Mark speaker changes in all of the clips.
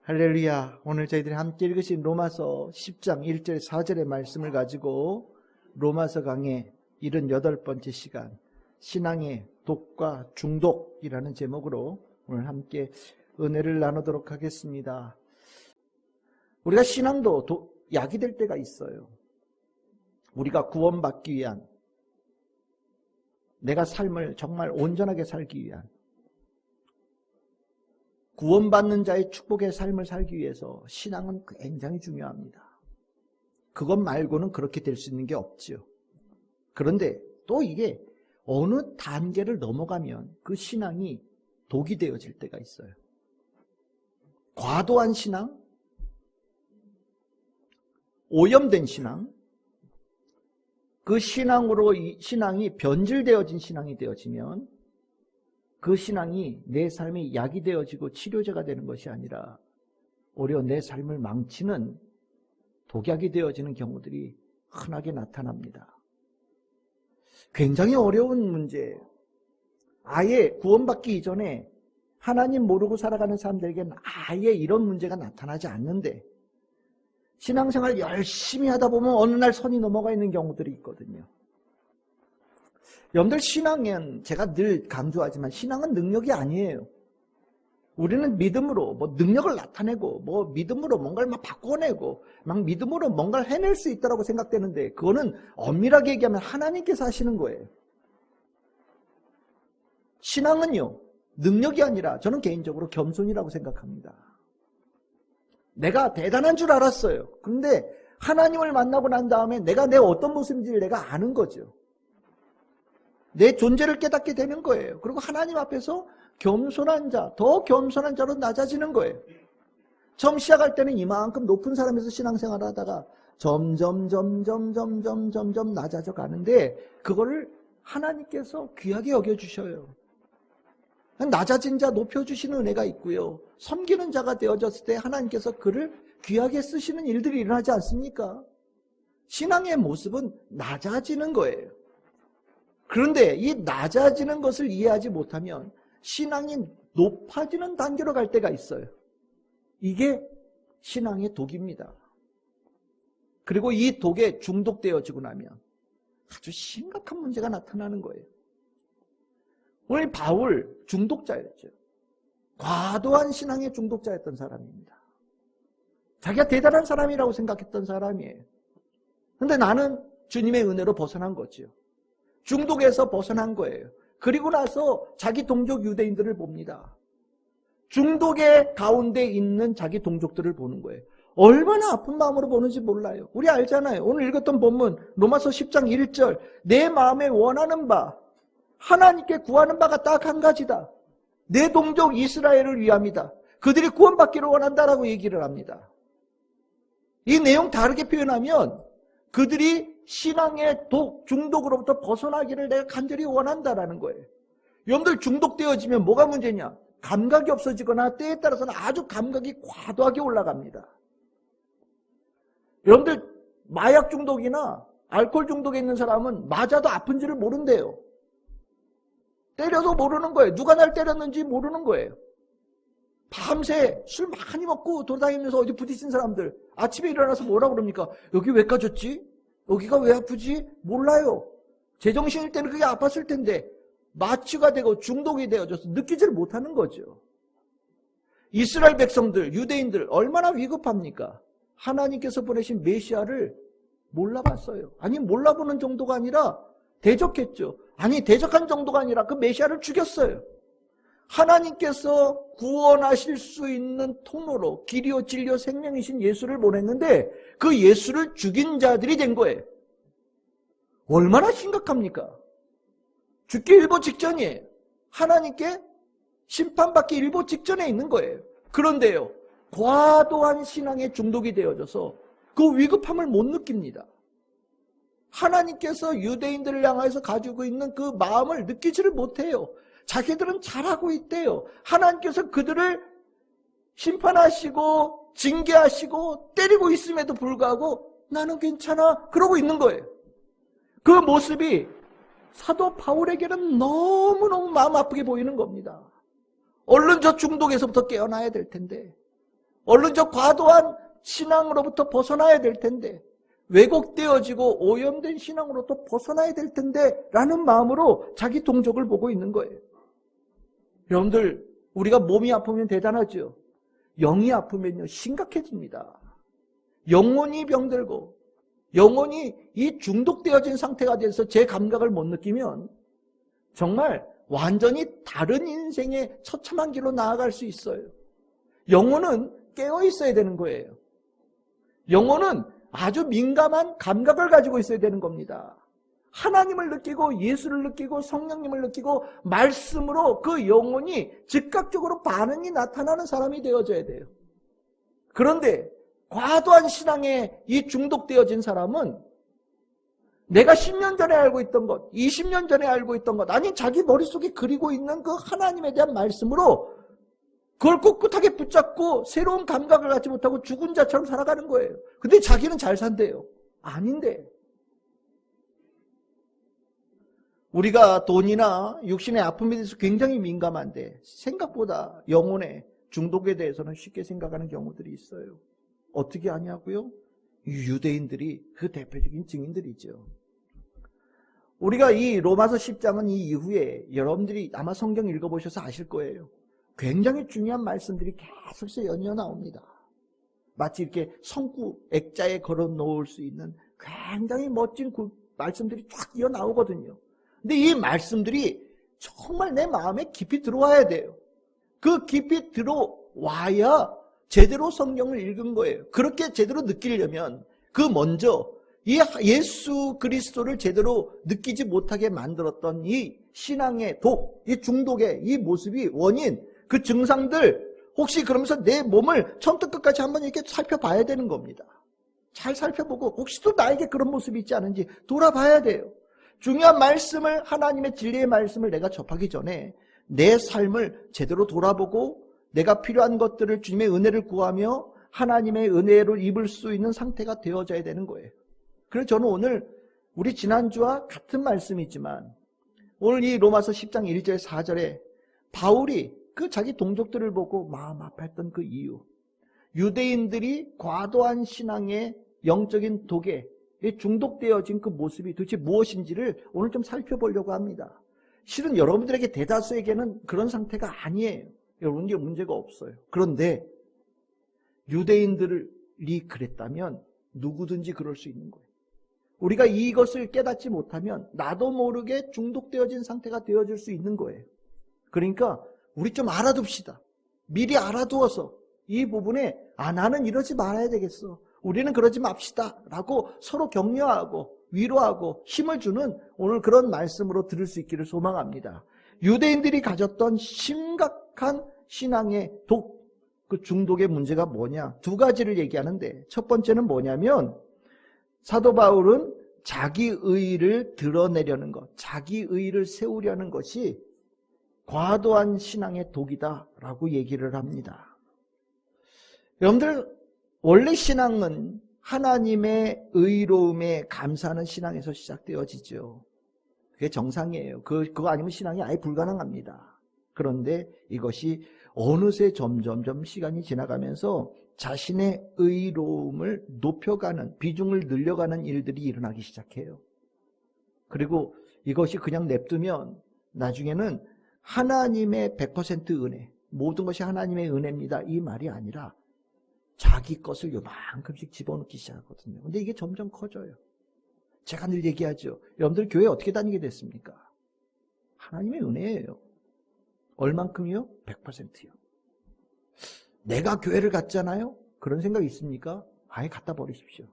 Speaker 1: 할렐루야. 오늘 저희들이 함께 읽으신 로마서 10장 1절 4절의 말씀을 가지고 로마서 강의 78번째 시간 신앙의 독과 중독이라는 제목으로 오늘 함께 은혜를 나누도록 하겠습니다. 우리가 신앙도 약이 될 때가 있어요. 우리가 구원받기 위한, 내가 삶을 정말 온전하게 살기 위한, 구원받는 자의 축복의 삶을 살기 위해서 신앙은 굉장히 중요합니다. 그것 말고는 그렇게 될 수 있는 게 없죠. 그런데 또 이게 어느 단계를 넘어가면 그 신앙이 독이 되어질 때가 있어요. 과도한 신앙, 오염된 신앙, 그 신앙으로 신앙이 변질되어진 신앙이 되어지면 그 신앙이 내 삶이 약이 되어지고 치료제가 되는 것이 아니라 오히려 내 삶을 망치는 독약이 되어지는 경우들이 흔하게 나타납니다. 굉장히 어려운 문제예요. 아예 구원받기 이전에 하나님 모르고 살아가는 사람들에게는 아예 이런 문제가 나타나지 않는데 신앙생활 열심히 하다 보면 어느 날 선이 넘어가 있는 경우들이 있거든요. 여러분들, 신앙은 제가 늘 강조하지만 신앙은 능력이 아니에요. 우리는 믿음으로 능력을 나타내고 믿음으로 뭔가를 막 바꿔내고 막 믿음으로 뭔가를 해낼 수 있다고 생각되는데 그거는 엄밀하게 얘기하면 하나님께서 하시는 거예요. 신앙은요, 능력이 아니라 저는 개인적으로 겸손이라고 생각합니다. 내가 대단한 줄 알았어요. 그런데 하나님을 만나고 난 다음에 내가 내 어떤 모습인지를 내가 아는 거죠. 내 존재를 깨닫게 되는 거예요. 그리고 하나님 앞에서 겸손한 자, 더 겸손한 자로 낮아지는 거예요. 처음 시작할 때는 이만큼 높은 사람에서 신앙생활을 하다가 점점 낮아져 가는데 그거를 하나님께서 귀하게 여겨주셔요. 낮아진 자 높여주시는 은혜가 있고요. 섬기는 자가 되어졌을 때 하나님께서 그를 귀하게 쓰시는 일들이 일어나지 않습니까? 신앙의 모습은 낮아지는 거예요. 그런데 이 낮아지는 것을 이해하지 못하면 신앙이 높아지는 단계로 갈 때가 있어요. 이게 신앙의 독입니다. 그리고 이 독에 중독되어지고 나면 아주 심각한 문제가 나타나는 거예요. 오늘 바울 중독자였죠. 과도한 신앙의 중독자였던 사람입니다. 자기가 대단한 사람이라고 생각했던 사람이에요. 그런데 나는 주님의 은혜로 벗어난 거죠. 중독에서 벗어난 거예요. 그리고 나서 자기 동족 유대인들을 봅니다. 중독의 가운데 있는 자기 동족들을 보는 거예요. 얼마나 아픈 마음으로 보는지 몰라요. 우리 알잖아요. 오늘 읽었던 본문 로마서 10장 1절 내 마음에 원하는 바 하나님께 구하는 바가 딱 한 가지다. 내 동족 이스라엘을 위함이다. 그들이 구원받기를 원한다라고 얘기를 합니다. 이 내용 다르게 표현하면 그들이 신앙의 중독으로부터 벗어나기를 내가 간절히 원한다라는 거예요. 여러분들 중독되어지면 뭐가 문제냐? 감각이 없어지거나 때에 따라서는 아주 감각이 과도하게 올라갑니다. 여러분들 마약 중독이나 알코올 중독에 있는 사람은 맞아도 아픈지를 모른대요. 때려도 모르는 거예요. 누가 날 때렸는지 모르는 거예요. 밤새 술 많이 먹고 돌아다니면서 어디 부딪힌 사람들 아침에 일어나서 뭐라 그럽니까? 여기 왜 까졌지? 여기가 왜 아프지? 몰라요. 제정신일 때는 그게 아팠을 텐데 마취가 되고 중독이 되어져서 느끼지를 못하는 거죠. 이스라엘 백성들, 유대인들 얼마나 위급합니까? 하나님께서 보내신 메시아를 몰라봤어요. 아니 몰라보는 정도가 아니라 대적했죠. 아니 대적한 정도가 아니라 그 메시아를 죽였어요. 하나님께서 구원하실 수 있는 통로로 길이요 진리요 생명이신 예수를 보냈는데 그 예수를 죽인 자들이 된 거예요. 얼마나 심각합니까? 죽기 일보 직전이에요. 하나님께 심판받기 일보 직전에 있는 거예요. 그런데요, 과도한 신앙에 중독이 되어져서 그 위급함을 못 느낍니다. 하나님께서 유대인들을 향해서 가지고 있는 그 마음을 느끼지를 못해요. 자기들은 잘하고 있대요. 하나님께서 그들을 심판하시고 징계하시고 때리고 있음에도 불구하고 나는 괜찮아 그러고 있는 거예요. 그 모습이 사도 바울에게는 너무너무 마음 아프게 보이는 겁니다. 얼른 저 중독에서부터 깨어나야 될 텐데 얼른 저 과도한 신앙으로부터 벗어나야 될 텐데, 왜곡되어지고 오염된 신앙으로부터 벗어나야 될 텐데 라는 마음으로 자기 동족을 보고 있는 거예요. 여러분들, 우리가 몸이 아프면 대단하죠. 영이 아프면요 심각해집니다. 영혼이 병들고 영혼이 이 중독되어진 상태가 돼서 제 감각을 못 느끼면 정말 완전히 다른 인생의 처참한 길로 나아갈 수 있어요. 영혼은 깨어 있어야 되는 거예요. 영혼은 아주 민감한 감각을 가지고 있어야 되는 겁니다. 하나님을 느끼고 예수를 느끼고 성령님을 느끼고 말씀으로 그 영혼이 즉각적으로 반응이 나타나는 사람이 되어져야 돼요. 그런데 과도한 신앙에 이 중독되어진 사람은 내가 10년 전에 알고 있던 것, 20년 전에 알고 있던 것, 아니 자기 머릿속에 그리고 있는 그 하나님에 대한 말씀으로 그걸 꿋꿋하게 붙잡고 새로운 감각을 갖지 못하고 죽은 자처럼 살아가는 거예요. 근데 자기는 잘 산대요. 아닌데. 우리가 돈이나 육신의 아픔에 대해서 굉장히 민감한데 생각보다 영혼의 중독에 대해서는 쉽게 생각하는 경우들이 있어요. 어떻게 하냐고요? 유대인들이 그 대표적인 증인들이죠. 우리가 이 로마서 10장은 이 이후에 여러분들이 아마 성경 읽어보셔서 아실 거예요. 굉장히 중요한 말씀들이 계속해서 연이어 나옵니다. 마치 이렇게 성구 액자에 걸어 놓을 수 있는 굉장히 멋진 말씀들이 쫙 이어 나오거든요. 근데 이 말씀들이 정말 내 마음에 깊이 들어와야 돼요. 그 깊이 들어와야 제대로 성경을 읽은 거예요. 그렇게 제대로 느끼려면 그 먼저 이 예수 그리스도를 제대로 느끼지 못하게 만들었던 이 신앙의 독, 이 중독의 이 모습이 원인, 그 증상들 혹시 그러면서 내 몸을 처음부터 끝까지 한번 이렇게 살펴봐야 되는 겁니다. 잘 살펴보고 혹시 또 나에게 그런 모습이 있지 않은지 돌아봐야 돼요. 중요한 말씀을, 하나님의 진리의 말씀을 내가 접하기 전에 내 삶을 제대로 돌아보고 내가 필요한 것들을 주님의 은혜를 구하며 하나님의 은혜를 입을 수 있는 상태가 되어져야 되는 거예요. 그래서 저는 오늘 우리 지난주와 같은 말씀이지만 오늘 이 로마서 10장 1절 4절에 바울이 그 자기 동족들을 보고 마음 아파했던 그 이유, 유대인들이 과도한 신앙의 영적인 독에 중독되어진 그 모습이 도대체 무엇인지를 오늘 좀 살펴보려고 합니다. 실은 여러분들에게 대다수에게는 그런 상태가 아니에요. 여러분께 문제가 없어요. 그런데 유대인들이 그랬다면 누구든지 그럴 수 있는 거예요. 우리가 이것을 깨닫지 못하면 나도 모르게 중독되어진 상태가 되어질 수 있는 거예요. 그러니까 우리 좀 알아둡시다. 미리 알아두어서 이 부분에 나는 이러지 말아야 되겠어. 우리는 그러지 맙시다 라고 서로 격려하고 위로하고 힘을 주는 오늘 그런 말씀으로 들을 수 있기를 소망합니다. 유대인들이 가졌던 심각한 신앙의 독, 그 중독의 문제가 뭐냐? 두 가지를 얘기하는데 첫 번째는 뭐냐면 사도 바울은 자기 의의를 드러내려는 것, 자기 의의를 세우려는 것이 과도한 신앙의 독이다라고 얘기를 합니다. 여러분들 원래 신앙은 하나님의 의로움에 감사하는 신앙에서 시작되어지죠. 그게 정상이에요. 그거 아니면 신앙이 아예 불가능합니다. 그런데 이것이 어느새 점점점 시간이 지나가면서 자신의 의로움을 높여가는, 비중을 늘려가는 일들이 일어나기 시작해요. 그리고 이것이 그냥 냅두면 나중에는 하나님의 100% 은혜, 모든 것이 하나님의 은혜입니다, 이 말이 아니라 자기 것을 요만큼씩 집어넣기 시작하거든요. 근데 이게 점점 커져요. 제가 늘 얘기하죠. 여러분들 교회 어떻게 다니게 됐습니까? 하나님의 은혜예요. 얼만큼이요? 100%요. 내가 교회를 갔잖아요? 그런 생각 있습니까? 아예 갖다 버리십시오.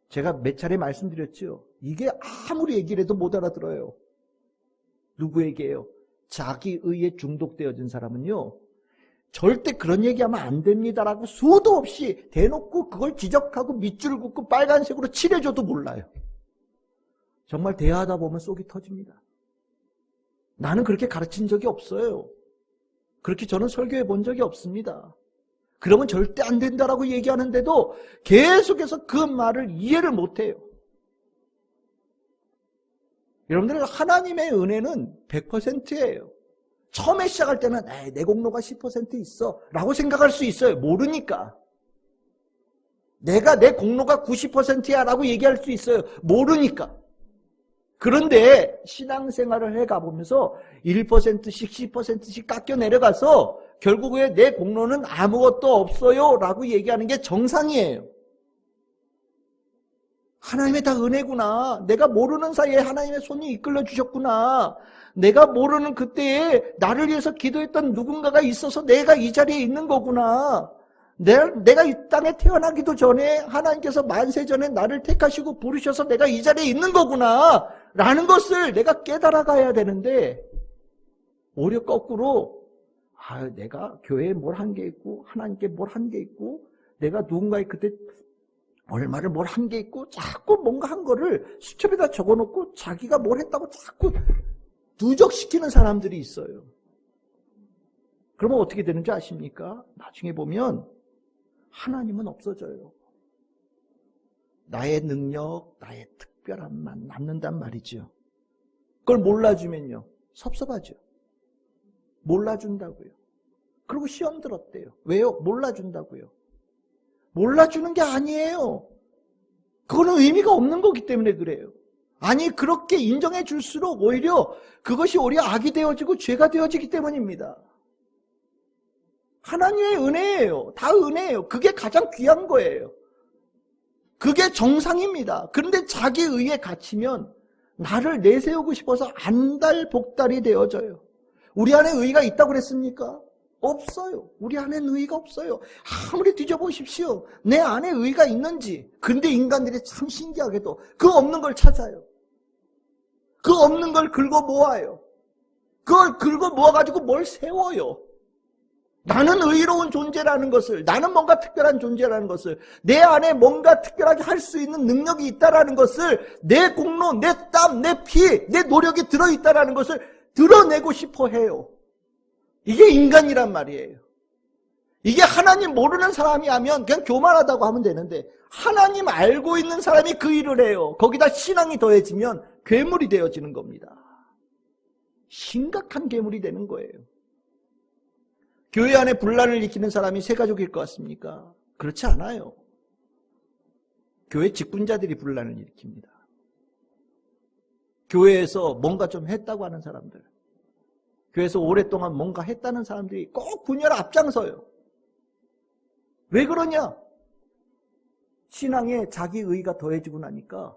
Speaker 1: 제가 몇 차례 말씀드렸죠. 이게 아무리 얘기를 해도 못 알아들어요. 누구에게요? 자기 의에 중독되어진 사람은요, 절대 그런 얘기하면 안 됩니다라고 수도 없이 대놓고 그걸 지적하고 밑줄 긋고 빨간색으로 칠해줘도 몰라요. 정말 대화하다 보면 속이 터집니다. 나는 그렇게 가르친 적이 없어요. 그렇게 저는 설교해 본 적이 없습니다. 그러면 절대 안 된다라고 얘기하는데도 계속해서 그 말을 이해를 못해요. 여러분들 하나님의 은혜는 100%예요. 처음에 시작할 때는 내 공로가 10% 있어 라고 생각할 수 있어요. 모르니까. 내가 내 공로가 90%야 라고 얘기할 수 있어요. 모르니까. 그런데 신앙생활을 해가보면서 1%씩 10%씩 깎여 내려가서 결국에 내 공로는 아무것도 없어요 라고 얘기하는 게 정상이에요. 하나님의 다 은혜구나. 내가 모르는 사이에 하나님의 손이 이끌어 주셨구나. 내가 모르는 그때에 나를 위해서 기도했던 누군가가 있어서 내가 이 자리에 있는 거구나. 내가 이 땅에 태어나기도 전에 하나님께서 만세 전에 나를 택하시고 부르셔서 내가 이 자리에 있는 거구나 라는 것을 내가 깨달아 가야 되는데, 오히려 거꾸로 내가 교회에 뭘 한 게 있고 하나님께 뭘 한 게 있고 내가 누군가의 그때 얼마를 뭘 한 게 있고 자꾸 뭔가 한 거를 수첩에다 적어놓고 자기가 뭘 했다고 자꾸 누적시키는 사람들이 있어요. 그러면 어떻게 되는지 아십니까? 나중에 보면 하나님은 없어져요. 나의 능력, 나의 특별함만 남는단 말이죠. 그걸 몰라주면요, 섭섭하죠. 몰라준다고요. 그리고 시험 들었대요. 왜요? 몰라준다고요. 몰라주는 게 아니에요. 그거는 의미가 없는 거기 때문에 그래요. 아니, 그렇게 인정해 줄수록 오히려 그것이 오히려 악이 되어지고 죄가 되어지기 때문입니다. 하나님의 은혜예요. 다 은혜예요. 그게 가장 귀한 거예요. 그게 정상입니다. 그런데 자기 의에 갇히면 나를 내세우고 싶어서 안달복달이 되어져요. 우리 안에 의가 있다고 그랬습니까? 없어요. 우리 안에는 의가 없어요. 아무리 뒤져보십시오. 내 안에 의가 있는지. 근데 인간들이 참 신기하게도 그 없는 걸 찾아요. 그 없는 걸 긁어 모아요. 그걸 긁어 모아가지고 뭘 세워요. 나는 의로운 존재라는 것을, 나는 뭔가 특별한 존재라는 것을, 내 안에 뭔가 특별하게 할 수 있는 능력이 있다라는 것을, 내 공로, 내 땀, 내 피, 내 노력이 들어있다라는 것을 드러내고 싶어 해요. 이게 인간이란 말이에요. 이게 하나님 모르는 사람이 하면 그냥 교만하다고 하면 되는데, 하나님 알고 있는 사람이 그 일을 해요. 거기다 신앙이 더해지면 괴물이 되어지는 겁니다. 심각한 괴물이 되는 거예요. 교회 안에 분란을 일으키는 사람이 새 가족일 것 같습니까? 그렇지 않아요. 교회 직분자들이 분란을 일으킵니다. 교회에서 뭔가 좀 했다고 하는 사람들, 교회에서 오랫동안 뭔가 했다는 사람들이 꼭 분열 앞장서요. 왜 그러냐? 신앙에 자기 의가 더해지고 나니까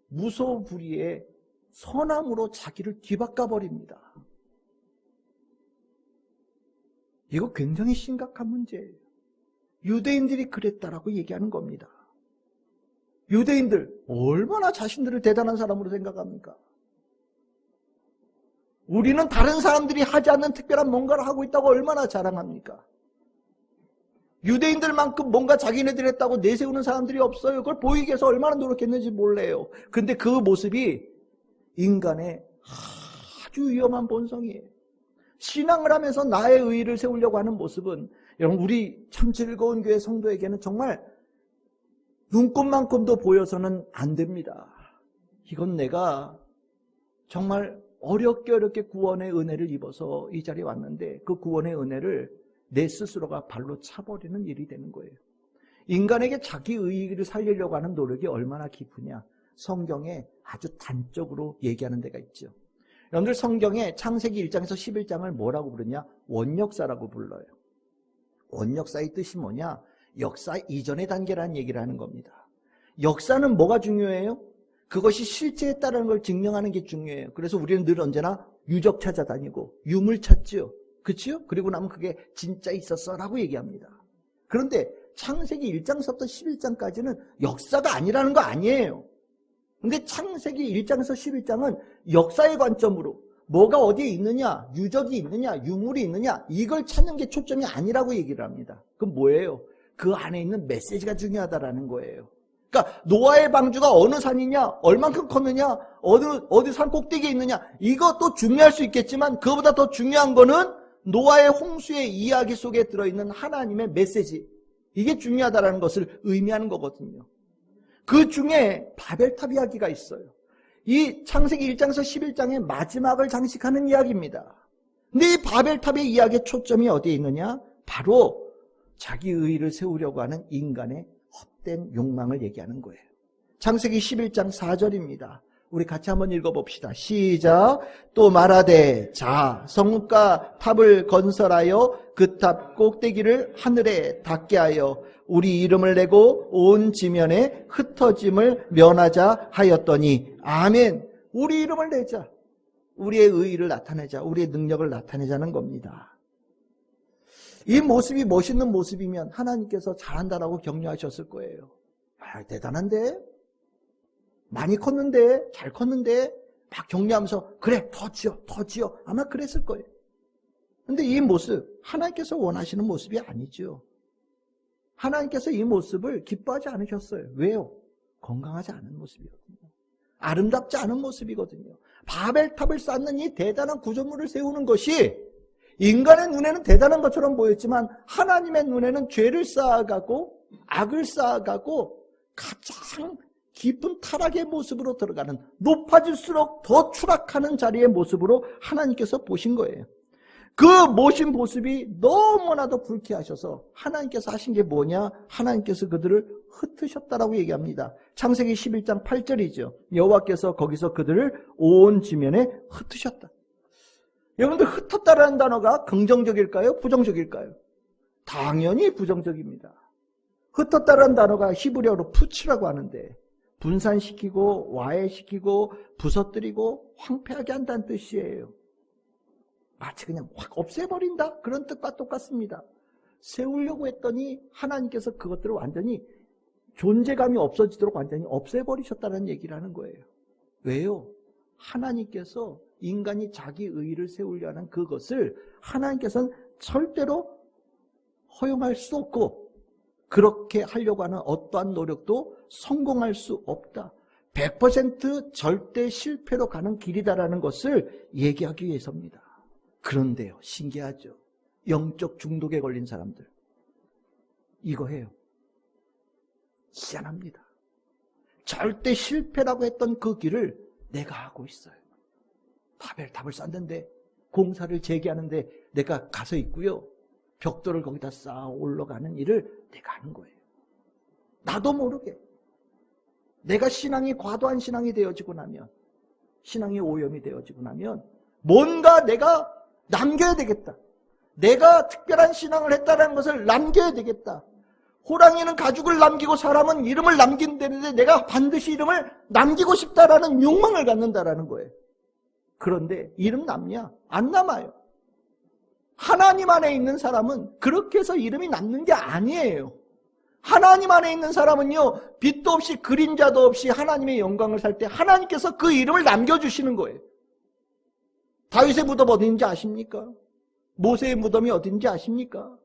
Speaker 1: 무소불위의 선함으로 자기를 뒤바꿔버립니다. 이거 굉장히 심각한 문제예요. 유대인들이 그랬다라고 얘기하는 겁니다. 유대인들 얼마나 자신들을 대단한 사람으로 생각합니까? 우리는 다른 사람들이 하지 않는 특별한 뭔가를 하고 있다고 얼마나 자랑합니까? 유대인들만큼 뭔가 자기네들이 했다고 내세우는 사람들이 없어요. 그걸 보이기 위해서 얼마나 노력했는지 몰라요. 근데 그 모습이 인간의 아주 위험한 본성이에요. 신앙을 하면서 나의 의의를 세우려고 하는 모습은, 여러분, 우리 참 즐거운 교회 성도에게는 정말 눈꽃만큼도 보여서는 안 됩니다. 이건 내가 정말 어렵게 구원의 은혜를 입어서 이 자리에 왔는데 그 구원의 은혜를 내 스스로가 발로 차버리는 일이 되는 거예요. 인간에게 자기 의의를 살리려고 하는 노력이 얼마나 깊으냐, 성경에 아주 단적으로 얘기하는 데가 있죠. 여러분들, 성경에 창세기 1장에서 11장을 뭐라고 부르냐? 원역사라고 불러요. 원역사의 뜻이 뭐냐? 역사 이전의 단계라는 얘기를 하는 겁니다. 역사는 뭐가 중요해요? 그것이 실제했다는 걸 증명하는 게 중요해요. 그래서 우리는 늘 언제나 유적 찾아다니고 유물 찾죠. 그렇죠? 그리고 나면 그게 진짜 있었어 라고 얘기합니다. 그런데 창세기 1장서부터 11장까지는 역사가 아니라는 거 아니에요. 근데 창세기 1장에서 11장은 역사의 관점으로 뭐가 어디에 있느냐, 유적이 있느냐, 유물이 있느냐, 이걸 찾는 게 초점이 아니라고 얘기를 합니다. 그럼 뭐예요? 그 안에 있는 메시지가 중요하다라는 거예요. 그러니까 노아의 방주가 어느 산이냐, 얼만큼 컸느냐, 어디 산 꼭대기에 있느냐, 이것도 중요할 수 있겠지만 그거보다 더 중요한 거는 노아의 홍수의 이야기 속에 들어있는 하나님의 메시지, 이게 중요하다라는 것을 의미하는 거거든요. 그 중에 바벨탑 이야기가 있어요. 이 창세기 1장에서 11장의 마지막을 장식하는 이야기입니다. 근데 이 바벨탑의 이야기의 초점이 어디에 있느냐? 바로 자기 의의를 세우려고 하는 인간의 헛된 욕망을 얘기하는 거예요. 창세기 11장 4절입니다. 우리 같이 한번 읽어봅시다. 시작. 또 말하되 자 성읍과 탑을 건설하여 그 탑 꼭대기를 하늘에 닿게 하여 우리 이름을 내고 온 지면에 흩어짐을 면하자 하였더니 아멘. 우리 이름을 내자. 우리의 의의를 나타내자. 우리의 능력을 나타내자는 겁니다. 이 모습이 멋있는 모습이면 하나님께서 잘한다라고 격려하셨을 거예요. 아, 대단한데? 많이 컸는데? 잘 컸는데? 막 격려하면서 그래 더 지어 더 지어 아마 그랬을 거예요. 근데 이 모습 하나님께서 원하시는 모습이 아니죠. 하나님께서 이 모습을 기뻐하지 않으셨어요. 왜요? 건강하지 않은 모습이거든요. 아름답지 않은 모습이거든요. 바벨탑을 쌓는 이 대단한 구조물을 세우는 것이 인간의 눈에는 대단한 것처럼 보였지만 하나님의 눈에는 죄를 쌓아가고 악을 쌓아가고 가장 깊은 타락의 모습으로 들어가는, 높아질수록 더 추락하는 자리의 모습으로 하나님께서 보신 거예요. 그 모신 모습이 너무나도 불쾌하셔서 하나님께서 하신 게 뭐냐? 하나님께서 그들을 흩으셨다라고 얘기합니다. 창세기 11장 8절이죠. 여호와께서 거기서 그들을 온 지면에 흩으셨다. 여러분들 흩었다라는 단어가 긍정적일까요? 부정적일까요? 당연히 부정적입니다. 흩었다라는 단어가 히브리어로 푸치라고 하는데 분산시키고 와해시키고 부서뜨리고 황폐하게 한다는 뜻이에요. 마치 그냥 확 없애버린다? 그런 뜻과 똑같습니다. 세우려고 했더니 하나님께서 그것들을 완전히 존재감이 없어지도록 완전히 없애버리셨다는 얘기를 하는 거예요. 왜요? 하나님께서 인간이 자기 의의를 세우려 하는 그것을 하나님께서는 절대로 허용할 수 없고 그렇게 하려고 하는 어떠한 노력도 성공할 수 없다. 100% 절대 실패로 가는 길이다라는 것을 얘기하기 위해서입니다. 그런데요, 신기하죠. 영적 중독에 걸린 사람들 이거 해요. 희한합니다. 절대 실패라고 했던 그 길을 내가 하고 있어요. 바벨탑을 쌓는데 공사를 재개하는데 내가 가서 있고요. 벽돌을 거기다 쌓아 올라가는 일을 내가 하는 거예요. 나도 모르게. 내가 신앙이 과도한 신앙이 되어지고 나면, 신앙이 오염이 되어지고 나면 뭔가 내가 남겨야 되겠다. 내가 특별한 신앙을 했다는 것을 남겨야 되겠다. 호랑이는 가죽을 남기고 사람은 이름을 남긴다는데 내가 반드시 이름을 남기고 싶다라는 욕망을 갖는다라는 거예요. 그런데 이름 남냐? 안 남아요. 하나님 안에 있는 사람은 그렇게 해서 이름이 남는 게 아니에요. 하나님 안에 있는 사람은요, 빛도 없이 그림자도 없이 하나님의 영광을 살 때 하나님께서 그 이름을 남겨주시는 거예요. 다윗의 무덤 어딘지 아십니까? 모세의 무덤이 어딘지 아십니까?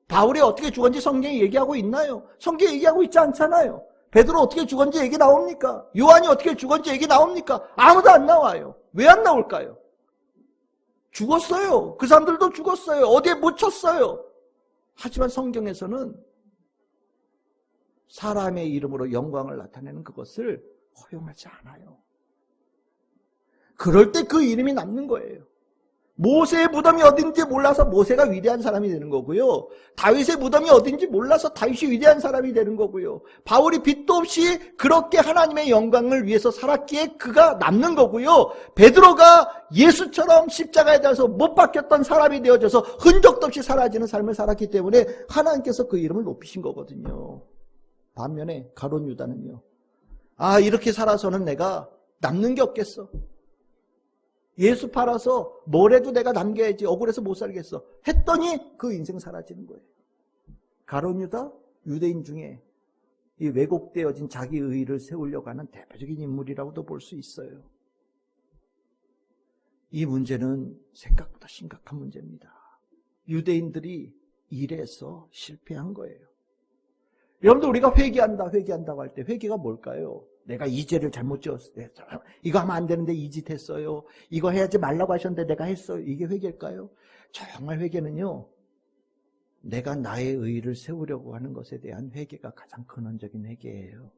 Speaker 1: 바울이 어떻게 죽었는지 성경에 얘기하고 있나요? 성경에 얘기하고 있지 않잖아요. 베드로 어떻게 죽었는지 얘기 나옵니까? 요한이 어떻게 죽었는지 얘기 나옵니까? 아무도 안 나와요. 왜 안 나올까요? 죽었어요. 그 사람들도 죽었어요. 어디에 묻혔어요. 하지만 성경에서는 사람의 이름으로 영광을 나타내는 그것을 허용하지 않아요. 그럴 때 그 이름이 남는 거예요. 모세의 무덤이 어딘지 몰라서 모세가 위대한 사람이 되는 거고요. 다윗의 무덤이 어딘지 몰라서 다윗이 위대한 사람이 되는 거고요. 바울이 빛도 없이 그렇게 하나님의 영광을 위해서 살았기에 그가 남는 거고요. 베드로가 예수처럼 십자가에 달려서 못 박혔던 사람이 되어져서 흔적도 없이 사라지는 삶을 살았기 때문에 하나님께서 그 이름을 높이신 거거든요. 반면에 가룟 유다는요. 아, 이렇게 살아서는 내가 남는 게 없겠어. 예수 팔아서 뭐래도 내가 남겨야지, 억울해서 못 살겠어 했더니 그 인생 사라지는 거예요. 가룟 유다, 유대인 중에 이 왜곡되어진 자기 의의를 세우려고 하는 대표적인 인물이라고도 볼 수 있어요. 이 문제는 생각보다 심각한 문제입니다. 유대인들이 일에서 실패한 거예요. 여러분들, 우리가 회개한다고 할 때 회개가 뭘까요? 내가 이 죄를 잘못 지었어요. 이거 하면 안 되는데 이 짓 했어요. 이거 해야지 말라고 하셨는데 내가 했어요. 이게 회개일까요? 정말 회개는요, 내가 나의 의의를 세우려고 하는 것에 대한 회개가 가장 근원적인 회개예요.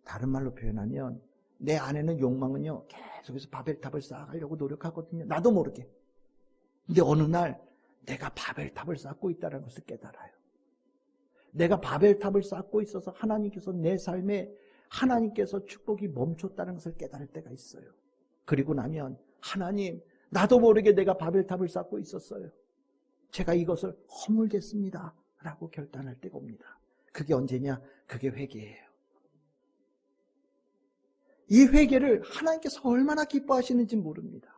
Speaker 1: 다른 말로 표현하면 내 안에는 욕망은요, 계속해서 바벨탑을 쌓아가려고 노력하거든요. 나도 모르게. 근데 어느 날 내가 바벨탑을 쌓고 있다는 것을 깨달아요. 내가 바벨탑을 쌓고 있어서 하나님께서 내 삶에 하나님께서 축복이 멈췄다는 것을 깨달을 때가 있어요. 그리고 나면 하나님, 나도 모르게 내가 바벨탑을 쌓고 있었어요. 제가 이것을 허물겠습니다 라고 결단할 때가 옵니다. 그게 언제냐? 그게 회개예요. 이 회개를 하나님께서 얼마나 기뻐하시는지 모릅니다.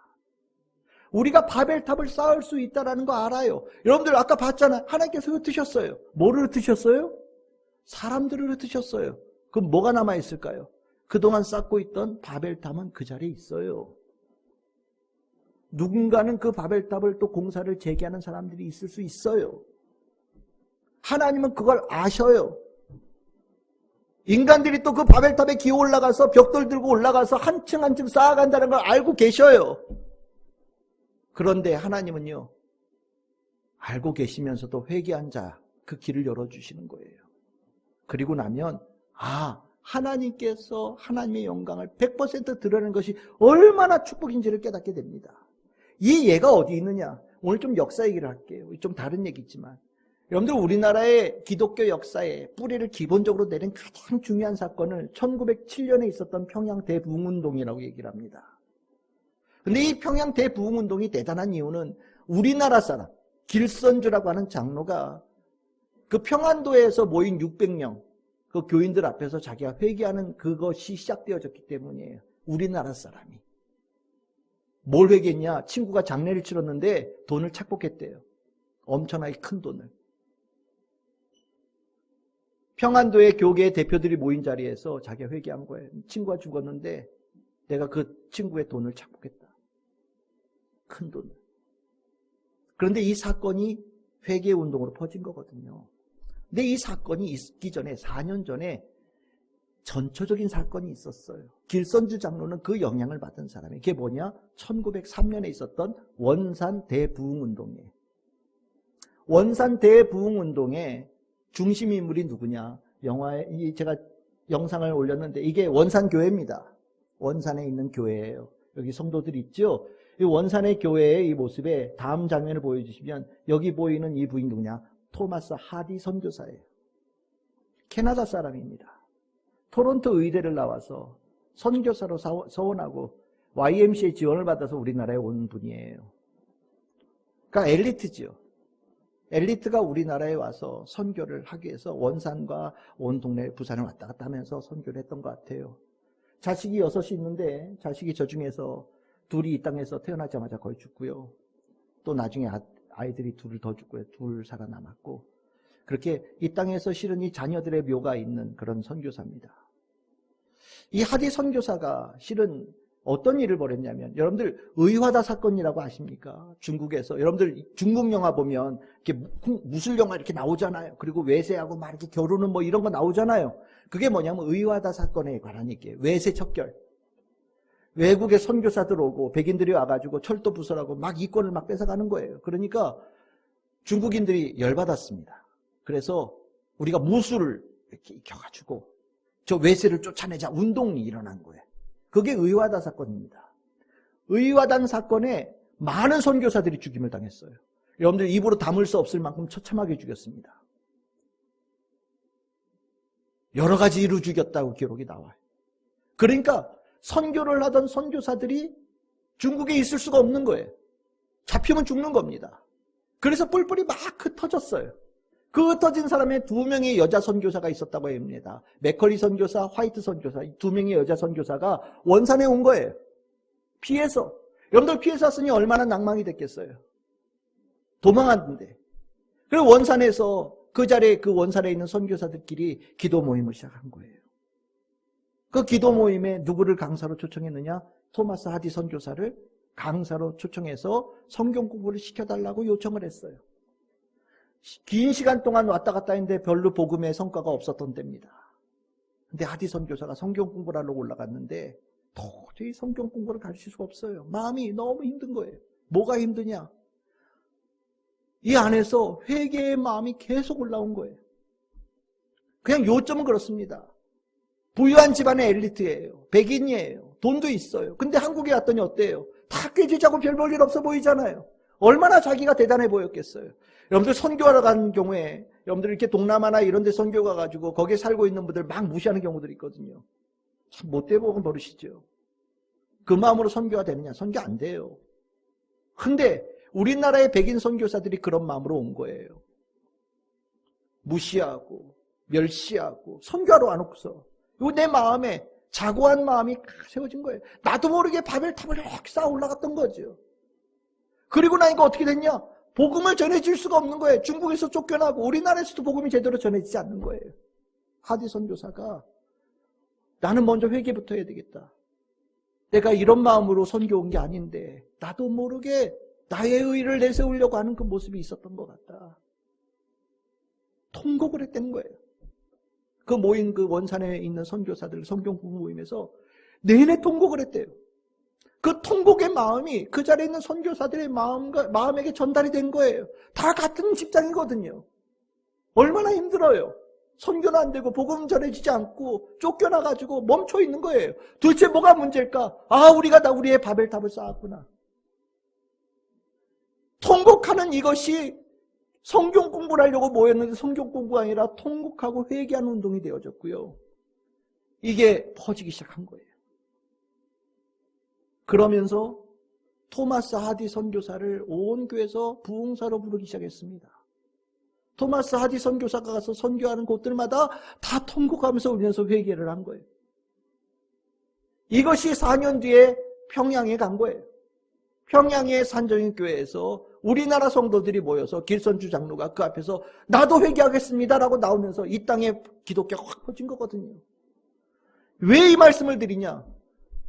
Speaker 1: 우리가 바벨탑을 쌓을 수 있다는 거 알아요. 여러분들 아까 봤잖아요. 하나님께서 흩으셨어요. 뭐를 흩으셨어요? 사람들을 흩으셨어요. 그럼 뭐가 남아있을까요? 그동안 쌓고 있던 바벨탑은 그 자리에 있어요. 누군가는 그 바벨탑을 또 공사를 재개하는 사람들이 있을 수 있어요. 하나님은 그걸 아셔요. 인간들이 또 그 바벨탑에 기어 올라가서 벽돌 들고 올라가서 한 층 한 층 쌓아간다는 걸 알고 계셔요. 그런데 하나님은요, 알고 계시면서도 회개한 자, 그 길을 열어주시는 거예요. 그리고 나면, 하나님께서 하나님의 영광을 100% 드러내는 것이 얼마나 축복인지를 깨닫게 됩니다. 이 예가 어디 있느냐? 오늘 좀 역사 얘기를 할게요. 좀 다른 얘기지만. 여러분들 우리나라의 기독교 역사에 뿌리를 기본적으로 내린 가장 중요한 사건을 1907년에 있었던 평양 대부흥운동이라고 얘기를 합니다. 근데 이 평양 대부흥운동이 대단한 이유는 우리나라 사람, 길선주라고 하는 장로가 그 평안도에서 모인 600명, 그 교인들 앞에서 자기가 회개하는 그것이 시작되어졌기 때문이에요. 우리나라 사람이. 뭘 회개했냐? 친구가 장례를 치렀는데 돈을 착복했대요. 엄청나게 큰 돈을. 평안도의 교계의 대표들이 모인 자리에서 자기가 회개한 거예요. 친구가 죽었는데 내가 그 친구의 돈을 착복했다. 큰 돈을. 그런데 이 사건이 회개운동으로 퍼진 거거든요. 근데 이 사건이 있기 전에 4년 전에 전초적인 사건이 있었어요. 길선주 장로는 그 영향을 받은 사람이에요. 그게 뭐냐? 1903년에 있었던 원산 대부흥운동이에요. 원산 대부흥운동의 중심 인물이 누구냐? 영화에 제가 영상을 올렸는데 이게 원산 교회입니다. 원산에 있는 교회예요. 여기 성도들이 있죠? 이 원산의 교회의 이 모습에 다음 장면을 보여주시면 여기 보이는 이 부인 누구냐? 토마스 하디 선교사예요. 캐나다 사람입니다. 토론토 의대를 나와서 선교사로 서원하고 YMCA 지원을 받아서 우리나라에 온 분이에요. 그러니까 엘리트죠. 엘리트가 우리나라에 와서 선교를 하기 위해서 원산과 온 동네 부산을 왔다 갔다 하면서 선교를 했던 것 같아요. 자식이 6이 있는데 자식이 저 중에서 둘이 이 땅에서 태어나자마자 거의 죽고요. 또 나중에 아이들이 둘을 더 죽고요. 둘 살아남았고. 그렇게 이 땅에서 실은 이 자녀들의 묘가 있는 그런 선교사입니다. 이 하디 선교사가 실은 어떤 일을 벌였냐면, 여러분들 의화다 사건이라고 아십니까? 중국에서. 여러분들 중국 영화 보면 이렇게 무술 영화 이렇게 나오잖아요. 그리고 외세하고 막 이렇게 겨루는 뭐 이런 거 나오잖아요. 그게 뭐냐면 의화다 사건에 관한 얘기예요. 외세 척결. 외국의 선교사들 오고 백인들이 와가지고 철도 부설하고 막 이권을 막 뺏어가는 거예요. 그러니까 중국인들이 열받았습니다. 그래서 우리가 무술을 이렇게 익혀가지고 저 외세를 쫓아내자 운동이 일어난 거예요. 그게 의화다 사건입니다. 의화단 사건에 많은 선교사들이 죽임을 당했어요. 여러분들 입으로 담을 수 없을 만큼 처참하게 죽였습니다. 여러 가지 이루 죽였다고 기록이 나와요. 그러니까 선교를 하던 선교사들이 중국에 있을 수가 없는 거예요. 잡히면 죽는 겁니다. 그래서 뿔뿔이 막 흩어졌어요. 그 흩어진 사람의 2명의 여자 선교사가 있었다고 합니다. 맥컬리 선교사, 화이트 선교사, 2명의 여자 선교사가 원산에 온 거예요. 피해서. 여러분들 피해서 왔으니 얼마나 낭망이 됐겠어요. 도망왔는데. 그리고 원산에서 그 자리에 그 원산에 있는 선교사들끼리 기도 모임을 시작한 거예요. 그 기도 모임에 누구를 강사로 초청했느냐? 토마스 하디 선교사를 강사로 초청해서 성경 공부를 시켜달라고 요청을 했어요. 긴 시간 동안 왔다 갔다 했는데 별로 복음의 성과가 없었던 때입니다. 근데 하디 선교사가 성경 공부를 하려고 올라갔는데 도저히 성경 공부를 가르칠 수가 없어요. 마음이 너무 힘든 거예요. 뭐가 힘드냐? 이 안에서 회개의 마음이 계속 올라온 거예요. 그냥 요점은 그렇습니다. 부유한 집안의 엘리트예요. 백인이에요. 돈도 있어요. 근데 한국에 왔더니 어때요? 다 꾀지자고 별 볼 일 없어 보이잖아요. 얼마나 자기가 대단해 보였겠어요. 여러분들 선교하러 간 경우에 여러분들 이렇게 동남아나 이런 데 선교 가가지고 거기에 살고 있는 분들 막 무시하는 경우들이 있거든요. 참 못돼 보고 버릇이죠. 그 마음으로 선교가 되느냐? 선교 안 돼요. 근데 우리나라의 백인 선교사들이 그런 마음으로 온 거예요. 무시하고 멸시하고 선교하러 안 오고서 내 마음에 자고한 마음이 세워진 거예요. 나도 모르게 바벨탑을 이렇게 쌓아 올라갔던 거죠. 그리고 나니까 어떻게 됐냐? 복음을 전해질 수가 없는 거예요. 중국에서 쫓겨나고 우리나라에서도 복음이 제대로 전해지지 않는 거예요. 하디 선교사가 나는 먼저 회개부터 해야 되겠다. 내가 이런 마음으로 선교 온 게 아닌데 나도 모르게 나의 의의를 내세우려고 하는 그 모습이 있었던 것 같다. 통곡을 했다는 거예요. 그 모인 그 원산에 있는 선교사들 성경 공부 모임에서 내내 통곡을 했대요. 그 통곡의 마음이 그 자리에 있는 선교사들의 마음에게 전달이 된 거예요. 다 같은 집장이거든요. 얼마나 힘들어요. 선교는 안 되고 복음 전해지지 않고 쫓겨나가지고 멈춰 있는 거예요. 도대체 뭐가 문제일까? 우리가 우리의 바벨탑을 쌓았구나. 통곡하는 이것이 성경 공부를 하려고 모였는데 성경 공부가 아니라 통곡하고 회개하는 운동이 되어졌고요. 이게 퍼지기 시작한 거예요. 그러면서 토마스 하디 선교사를 온 교회에서 부흥사로 부르기 시작했습니다. 토마스 하디 선교사가 가서 선교하는 곳들마다 다 통곡하면서 울면서 회개를 한 거예요. 이것이 4년 뒤에 평양에 간 거예요. 평양의 산정인교회에서 우리나라 성도들이 모여서 길선주 장로가 그 앞에서 나도 회개하겠습니다라고 나오면서 이 땅에 기독교가 확 퍼진 거거든요. 왜 이 말씀을 드리냐?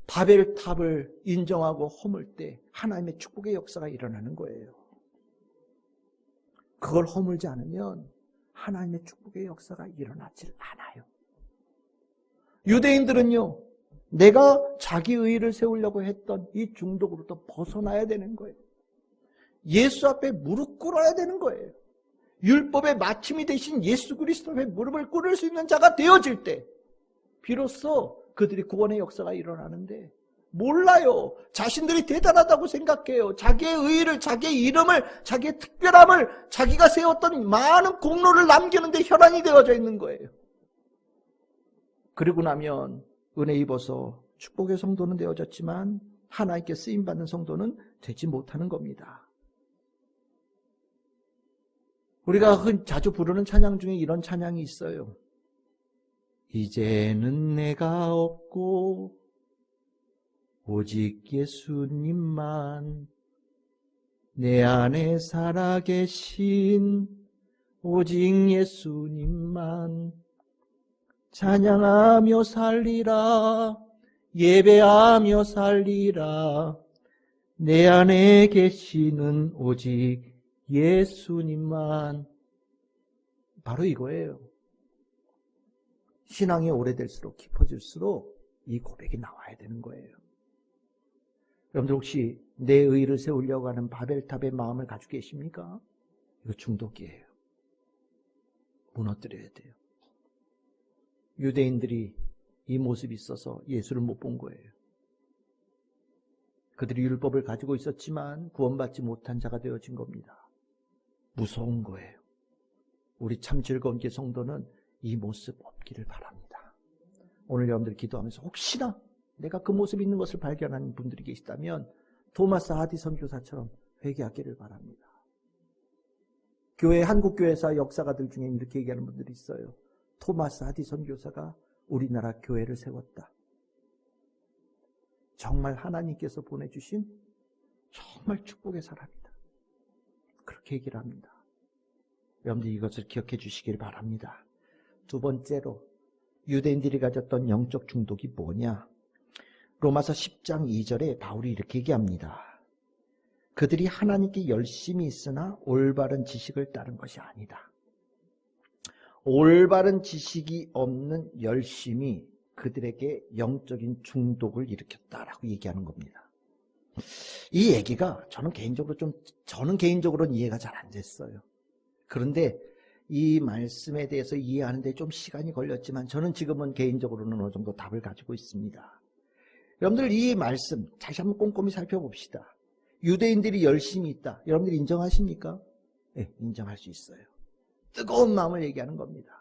Speaker 1: 바벨탑을 인정하고 허물 때 하나님의 축복의 역사가 일어나는 거예요. 그걸 허물지 않으면 하나님의 축복의 역사가 일어나질 않아요. 유대인들은요, 내가 자기 의의를 세우려고 했던 이 중독으로부터 벗어나야 되는 거예요. 예수 앞에 무릎 꿇어야 되는 거예요. 율법의 마침이 되신 예수 그리스도 앞에 무릎을 꿇을 수 있는 자가 되어질 때 비로소 그들이 구원의 역사가 일어나는데 몰라요. 자신들이 대단하다고 생각해요. 자기의 의의를, 자기의 이름을, 자기의 특별함을, 자기가 세웠던 많은 공로를 남기는데 혈안이 되어져 있는 거예요. 그리고 나면 은혜 입어서 축복의 성도는 되어졌지만 하나님께 쓰임받는 성도는 되지 못하는 겁니다. 우리가 자주 부르는 찬양 중에 이런 찬양이 있어요. 이제는 내가 없고 오직 예수님만 내 안에 살아계신 오직 예수님만 찬양하며 살리라 예배하며 살리라 내 안에 계시는 오직 예수님만. 바로 이거예요. 신앙이 오래될수록 깊어질수록 이 고백이 나와야 되는 거예요. 여러분들 혹시 내 의의를 세우려고 하는 바벨탑의 마음을 가지고 계십니까? 이거 중독이에요. 무너뜨려야 돼요. 유대인들이 이 모습이 있어서 예수를 못 본 거예요. 그들이 율법을 가지고 있었지만 구원받지 못한 자가 되어진 겁니다. 무서운 거예요. 우리 참 즐거운 게 성도는 이 모습 없기를 바랍니다. 오늘 여러분들 기도하면서 혹시나 내가 그 모습이 있는 것을 발견하는 분들이 계시다면 토마스 하디 선교사처럼 회개하기를 바랍니다. 교회 한국교회사 역사가들 중에 이렇게 얘기하는 분들이 있어요. 토마스 하디 선교사가 우리나라 교회를 세웠다. 정말 하나님께서 보내주신 정말 축복의 사람이다. 그렇게 얘기를 합니다. 여러분들 이것을 기억해 주시길 바랍니다. 두 번째로 유대인들이 가졌던 영적 중독이 뭐냐? 로마서 10장 2절에 바울이 이렇게 얘기합니다. 그들이 하나님께 열심히 있으나 올바른 지식을 따른 것이 아니다. 올바른 지식이 없는 열심이 그들에게 영적인 중독을 일으켰다라고 얘기하는 겁니다. 이 얘기가 저는 개인적으로는 이해가 잘 안 됐어요. 그런데 이 말씀에 대해서 이해하는데 좀 시간이 걸렸지만 저는 지금은 개인적으로는 어느 정도 답을 가지고 있습니다. 여러분들 이 말씀 다시 한번 꼼꼼히 살펴봅시다. 유대인들이 열심히 있다. 여러분들 인정하십니까? 네, 인정할 수 있어요. 뜨거운 마음을 얘기하는 겁니다.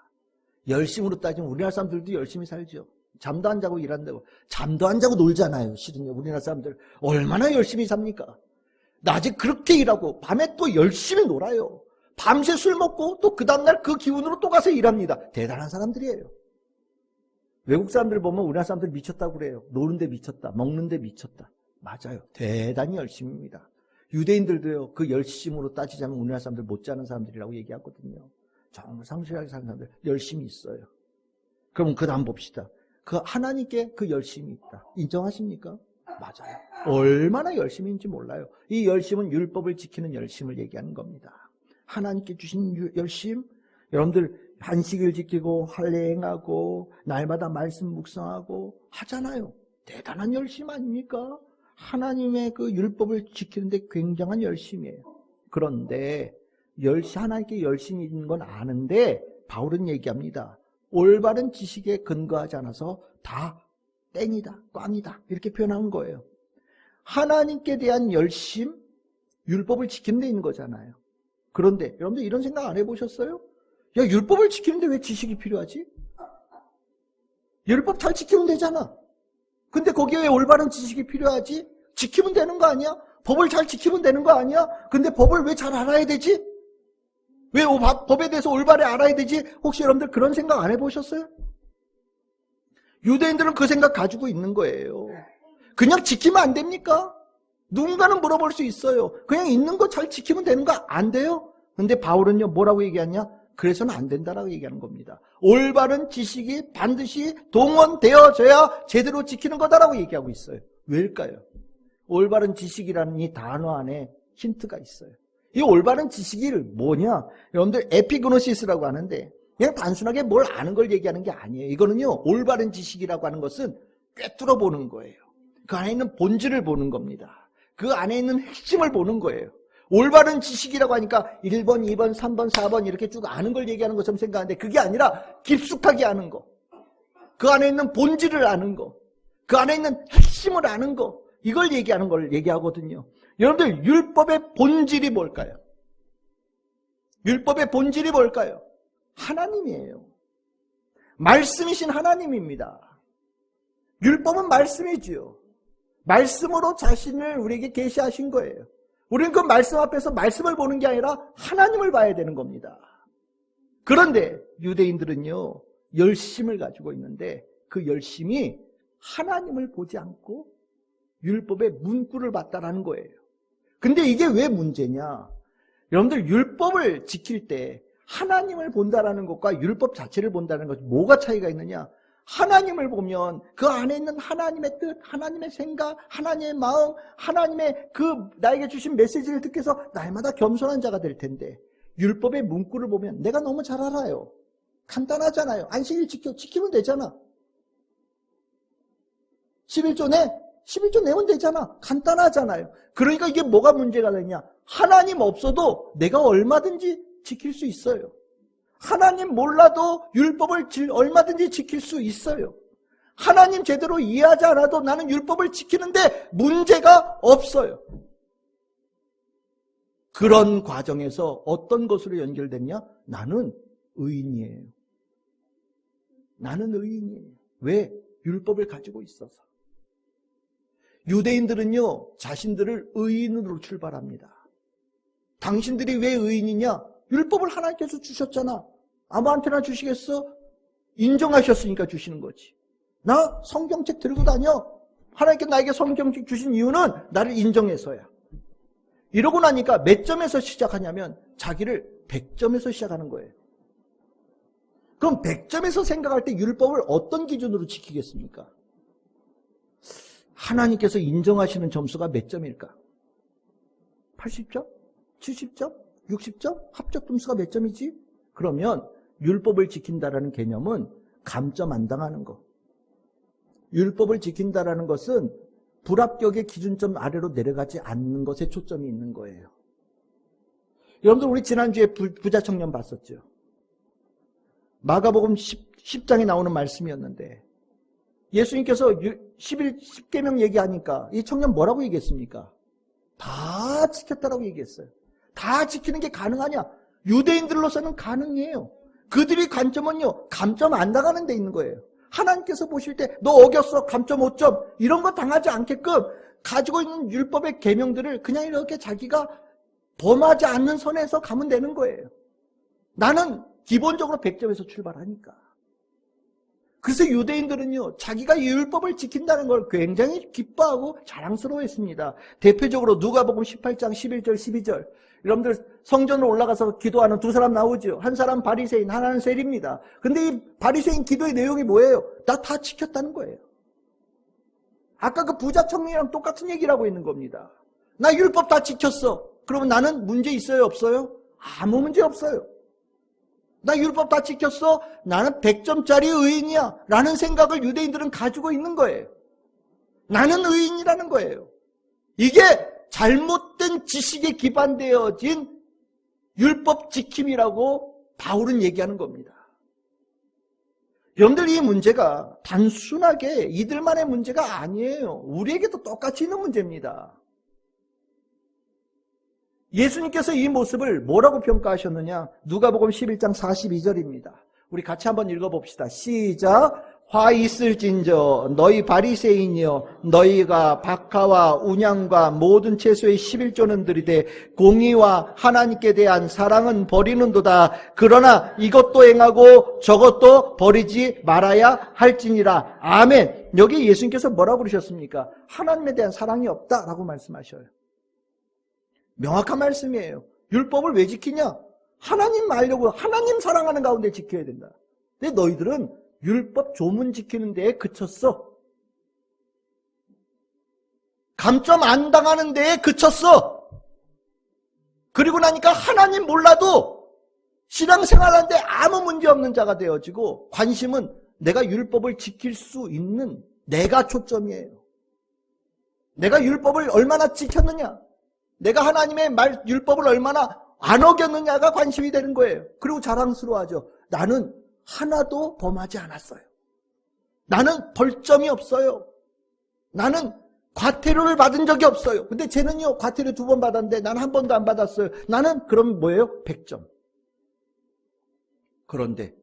Speaker 1: 열심으로 따지면 우리나라 사람들도 열심히 살죠. 잠도 안 자고 일한다고. 잠도 안 자고 놀잖아요. 실은요. 우리나라 사람들 얼마나 열심히 삽니까? 낮에 그렇게 일하고 밤에 또 열심히 놀아요. 밤새 술 먹고 또 그 다음날 그 기운으로 또 가서 일합니다. 대단한 사람들이에요. 외국 사람들 보면 우리나라 사람들 미쳤다고 그래요. 노는데 미쳤다. 먹는데 미쳤다. 맞아요. 대단히 열심입니다. 유대인들도요. 그 열심으로 따지자면 우리나라 사람들 못지않은 사람들이라고 얘기하거든요. 정말 성실하게 사는 사람들 열심히 있어요. 그럼 그 다음 봅시다. 그 하나님께 그 열심이 있다. 인정하십니까? 맞아요. 얼마나 열심인지 몰라요. 이 열심은 율법을 지키는 열심을 얘기하는 겁니다. 하나님께 주신 열심, 여러분들 안식일 지키고 할례행하고 날마다 말씀 묵상하고 하잖아요. 대단한 열심 아닙니까? 하나님의 그 율법을 지키는데 굉장한 열심이에요. 그런데 하나님께 열심이 있는 건 아는데 바울은 얘기합니다. 올바른 지식에 근거하지 않아서 다 땡이다, 꽝이다 이렇게 표현한 거예요. 하나님께 대한 열심, 율법을 지키는 데 있는 거잖아요. 그런데 여러분들 이런 생각 안 해보셨어요? 야, 율법을 지키는데 왜 지식이 필요하지? 율법 잘 지키면 되잖아. 근데 거기에 왜 올바른 지식이 필요하지? 지키면 되는 거 아니야? 법을 잘 지키면 되는 거 아니야? 근데 법을 왜 잘 알아야 되지? 왜 법에 대해서 올바르게 알아야 되지? 혹시 여러분들 그런 생각 안 해보셨어요? 유대인들은 그 생각 가지고 있는 거예요. 그냥 지키면 안 됩니까? 누군가는 물어볼 수 있어요. 그냥 있는 거 잘 지키면 되는 거 안 돼요? 근데 바울은요, 뭐라고 얘기하냐? 그래서는 안 된다라고 얘기하는 겁니다. 올바른 지식이 반드시 동원되어져야 제대로 지키는 거다라고 얘기하고 있어요. 왜일까요? 올바른 지식이라는 이 단어 안에 힌트가 있어요. 이 올바른 지식이 뭐냐? 여러분들 에피그노시스라고 하는데 그냥 단순하게 뭘 아는 걸 얘기하는 게 아니에요. 이거는요, 올바른 지식이라고 하는 것은 꿰뚫어 보는 거예요. 그 안에 있는 본질을 보는 겁니다. 그 안에 있는 핵심을 보는 거예요. 올바른 지식이라고 하니까 1번, 2번, 3번, 4번 이렇게 쭉 아는 걸 얘기하는 것처럼 생각하는데 그게 아니라 깊숙하게 아는 거. 그 안에 있는 본질을 아는 거. 그 안에 있는 핵심을 아는 거. 이걸 얘기하는 걸 얘기하거든요. 여러분들 율법의 본질이 뭘까요? 율법의 본질이 뭘까요? 하나님이에요. 말씀이신 하나님입니다. 율법은 말씀이지요. 말씀으로 자신을 우리에게 계시하신 거예요. 우리는 그 말씀 앞에서 말씀을 보는 게 아니라 하나님을 봐야 되는 겁니다. 그런데 유대인들은요, 열심을 가지고 있는데 그 열심이 하나님을 보지 않고 율법의 문구를 봤다라는 거예요. 근데 이게 왜 문제냐? 여러분들 율법을 지킬 때 하나님을 본다라는 것과 율법 자체를 본다는 것 뭐가 차이가 있느냐? 하나님을 보면 그 안에 있는 하나님의 뜻, 하나님의 생각, 하나님의 마음, 하나님의 그 나에게 주신 메시지를 듣기 위해서 날마다 겸손한 자가 될 텐데 율법의 문구를 보면 내가 너무 잘 알아요. 간단하잖아요. 안식일 지키면 되잖아. 11조 내면 되잖아. 간단하잖아요. 그러니까 이게 뭐가 문제가 되냐? 하나님 없어도 내가 얼마든지 지킬 수 있어요. 하나님 몰라도 율법을 얼마든지 지킬 수 있어요. 하나님 제대로 이해하지 않아도 나는 율법을 지키는데 문제가 없어요. 그런 과정에서 어떤 것으로 연결됐냐? 나는 의인이에요. 나는 의인이에요. 왜? 율법을 가지고 있어서. 유대인들은요, 자신들을 의인으로 출발합니다. 당신들이 왜 의인이냐? 율법을 하나님께서 주셨잖아. 아무한테나 주시겠어? 인정하셨으니까 주시는 거지. 나 성경책 들고 다녀. 하나님께 나에게 성경책 주신 이유는 나를 인정해서야. 이러고 나니까 몇 점에서 시작하냐면 자기를 100점에서 시작하는 거예요. 그럼 100점에서 생각할 때 율법을 어떤 기준으로 지키겠습니까? 하나님께서 인정하시는 점수가 몇 점일까? 80점? 70점? 60점? 합격 점수가 몇 점이지? 그러면 율법을 지킨다라는 개념은 감점 안 당하는 거. 율법을 지킨다라는 것은 불합격의 기준점 아래로 내려가지 않는 것에 초점이 있는 거예요. 여러분들 우리 지난주에 부자 청년 봤었죠? 마가복음 10장에 나오는 말씀이었는데 예수님께서 10계명 얘기하니까 이 청년 뭐라고 얘기했습니까? 다 지켰다라고 얘기했어요. 다 지키는 게 가능하냐? 유대인들로서는 가능해요. 그들의 관점은요, 감점 안 당하는 데 있는 거예요. 하나님께서 보실 때 너 어겼어, 감점 5점 이런 거 당하지 않게끔 가지고 있는 율법의 계명들을 그냥 이렇게 자기가 범하지 않는 선에서 가면 되는 거예요. 나는 기본적으로 100점에서 출발하니까. 그래서 유대인들은요, 자기가 율법을 지킨다는 걸 굉장히 기뻐하고 자랑스러워했습니다. 대표적으로 누가복음 18장 11절 12절. 여러분들 성전으로 올라가서 기도하는 두 사람 나오죠. 한 사람 바리새인, 하나는 세리입니다. 근데 이 바리새인 기도의 내용이 뭐예요? 나 다 지켰다는 거예요. 아까 그 부자 청년이랑 똑같은 얘기를 하고 있는 겁니다. 나 율법 다 지켰어. 그러면 나는 문제 있어요, 없어요? 아무 문제 없어요. 나 율법 다 지켰어? 나는 100점짜리 의인이야. 라는 생각을 유대인들은 가지고 있는 거예요. 나는 의인이라는 거예요. 이게 잘못된 지식에 기반되어진 율법 지킴이라고 바울은 얘기하는 겁니다. 여러분들 이 문제가 단순하게 이들만의 문제가 아니에요. 우리에게도 똑같이 있는 문제입니다. 예수님께서 이 모습을 뭐라고 평가하셨느냐? 누가복음 11장 42절입니다. 우리 같이 한번 읽어봅시다. 시작. 화 있을진저 너희 바리새인이여 너희가 박하와 운양과 모든 채소의 11조는 들이되 공의와 하나님께 대한 사랑은 버리는도다. 그러나 이것도 행하고 저것도 버리지 말아야 할지니라. 아멘. 여기 예수님께서 뭐라고 그러셨습니까? 하나님에 대한 사랑이 없다라고 말씀하셔요. 명확한 말씀이에요. 율법을 왜 지키냐? 하나님 알려고, 하나님 사랑하는 가운데 지켜야 된다. 근데 너희들은 율법 조문 지키는 데에 그쳤어. 감점 안 당하는 데에 그쳤어. 그리고 나니까 하나님 몰라도 신앙생활하는데 아무 문제 없는 자가 되어지고 관심은 내가 율법을 지킬 수 있는 내가 초점이에요. 내가 율법을 얼마나 지켰느냐? 내가 하나님의 율법을 얼마나 안 어겼느냐가 관심이 되는 거예요. 그리고 자랑스러워하죠. 나는 하나도 범하지 않았어요. 나는 벌점이 없어요. 나는 과태료를 받은 적이 없어요. 근데 쟤는요, 과태료 2번 받았는데 난 한 번도 안 받았어요. 나는 그럼 뭐예요? 100점. 그런데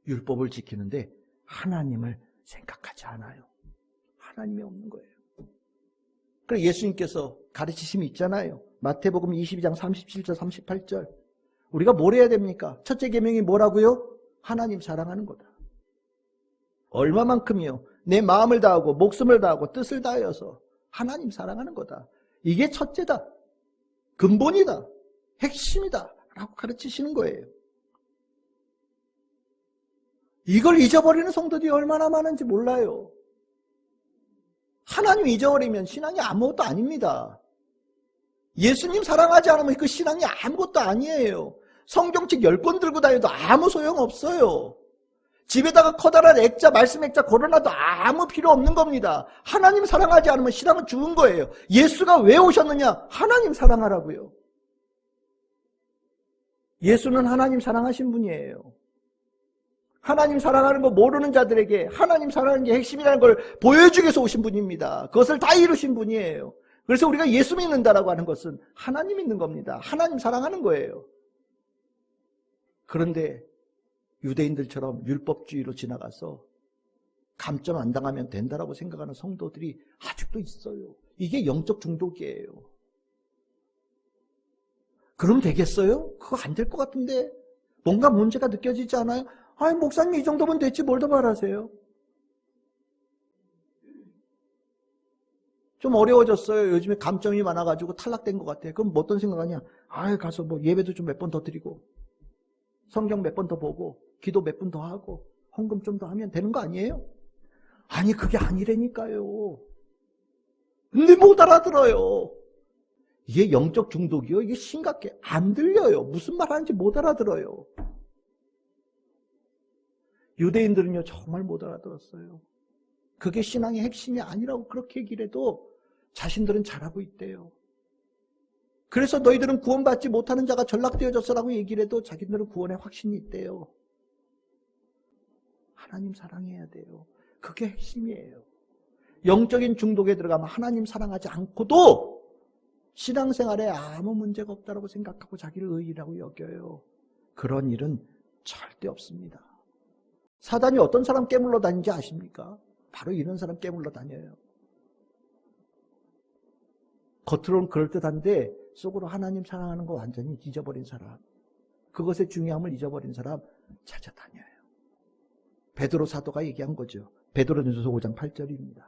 Speaker 1: 율법을 지키는데 하나님을 생각하지 않아요. 하나님이 없는 거예요. 그래서 예수님께서 가르치심이 있잖아요. 마태복음 22장 37절 38절. 우리가 뭘 해야 됩니까? 첫째 계명이 뭐라고요? 하나님 사랑하는 거다. 얼마만큼이요? 내 마음을 다하고 목숨을 다하고 뜻을 다하여서 하나님 사랑하는 거다. 이게 첫째다. 근본이다. 핵심이다. 라고 가르치시는 거예요. 이걸 잊어버리는 성도들이 얼마나 많은지 몰라요. 하나님 잊어버리면 신앙이 아무것도 아닙니다. 예수님 사랑하지 않으면 그 신앙이 아무것도 아니에요. 성경책 10권 들고 다녀도 아무 소용없어요. 집에다가 커다란 액자, 말씀 액자 걸어놔도 아무 필요 없는 겁니다. 하나님 사랑하지 않으면 신앙은 죽은 거예요. 예수가 왜 오셨느냐? 하나님 사랑하라고요. 예수는 하나님 사랑하신 분이에요. 하나님 사랑하는 거 모르는 자들에게 하나님 사랑하는 게 핵심이라는 걸 보여주기 위해서 오신 분입니다. 그것을 다 이루신 분이에요. 그래서 우리가 예수 믿는다라고 하는 것은 하나님 믿는 겁니다. 하나님 사랑하는 거예요. 그런데 유대인들처럼 율법주의로 지나가서 감점 안 당하면 된다라고 생각하는 성도들이 아직도 있어요. 이게 영적 중독이에요. 그럼 되겠어요? 그거 안 될 것 같은데 뭔가 문제가 느껴지지 않아요? 아니 목사님 이 정도면 됐지 뭘 더 바라세요? 좀 어려워졌어요. 요즘에 감점이 많아가지고 탈락된 것 같아요. 그럼 뭐 어떤 생각하냐? 가서 뭐 예배도 좀 몇 번 더 드리고 성경 몇 번 더 보고 기도 몇 번 더 하고 헌금 좀 더 하면 되는 거 아니에요? 아니 그게 아니라니까요. 근데 못 알아들어요. 이게 영적 중독이요. 이게 심각해. 안 들려요. 무슨 말 하는지 못 알아들어요. 유대인들은요 정말 못 알아들었어요. 그게 신앙의 핵심이 아니라고 그렇게 얘기를 해도 자신들은 잘하고 있대요. 그래서 너희들은 구원받지 못하는 자가 전락되어졌어라고 얘기를 해도 자기들은 구원에 확신이 있대요. 하나님 사랑해야 돼요. 그게 핵심이에요. 영적인 중독에 들어가면 하나님 사랑하지 않고도 신앙생활에 아무 문제가 없다고 생각하고 자기를 의인이라고 여겨요. 그런 일은 절대 없습니다. 사단이 어떤 사람 깨물러 다니는지 아십니까? 바로 이런 사람 깨물러 다녀요. 겉으로는 그럴듯한데 속으로 하나님 사랑하는 거 완전히 잊어버린 사람, 그것의 중요함을 잊어버린 사람 찾아다녀요. 베드로 사도가 얘기한 거죠. 베드로전서 5장 8절입니다.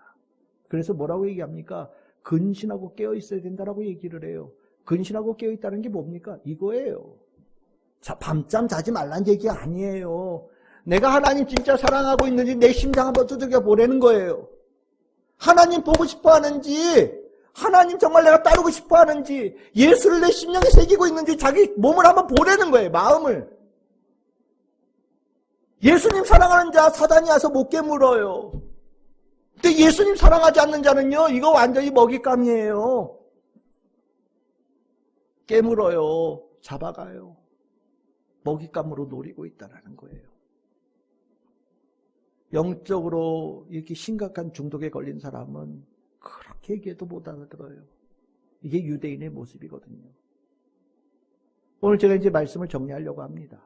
Speaker 1: 그래서 뭐라고 얘기합니까? 근신하고 깨어있어야 된다라고 얘기를 해요. 근신하고 깨어있다는 게 뭡니까? 이거예요. 자, 밤잠 자지 말란 얘기가 아니에요. 내가 하나님 진짜 사랑하고 있는지 내 심장 한번 두들겨 보라는 거예요. 하나님 보고 싶어 하는지, 하나님 정말 내가 따르고 싶어 하는지, 예수를 내 심령에 새기고 있는지 자기 몸을 한번 보라는 거예요. 마음을. 예수님 사랑하는 자 사단이 와서 못 깨물어요. 근데 예수님 사랑하지 않는 자는요, 이거 완전히 먹잇감이에요. 깨물어요. 잡아가요. 먹잇감으로 노리고 있다는 거예요. 영적으로 이렇게 심각한 중독에 걸린 사람은 그렇게 얘기해도 못 알아들어요. 이게 유대인의 모습이거든요. 오늘 제가 이제 말씀을 정리하려고 합니다.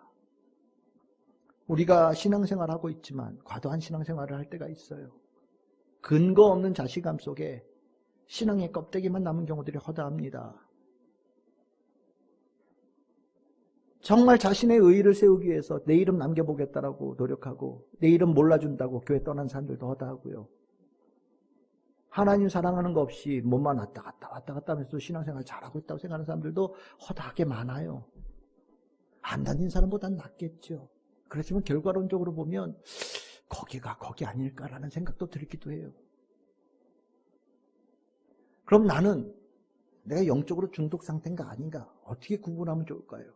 Speaker 1: 우리가 신앙생활하고 있지만 과도한 신앙생활을 할 때가 있어요. 근거 없는 자신감 속에 신앙의 껍데기만 남은 경우들이 허다합니다. 정말 자신의 의의를 세우기 위해서 내 이름 남겨보겠다라고 노력하고 내 이름 몰라준다고 교회 떠난 사람들도 허다하고요. 하나님 사랑하는 거 없이 몸만 왔다 갔다 하면서 신앙생활 잘하고 있다고 생각하는 사람들도 허다하게 많아요. 안 다닌 사람보단 낫겠죠. 그렇지만 결과론적으로 보면 거기가 거기 아닐까라는 생각도 들기도 해요. 그럼 나는 내가 영적으로 중독 상태인가 아닌가 어떻게 구분하면 좋을까요?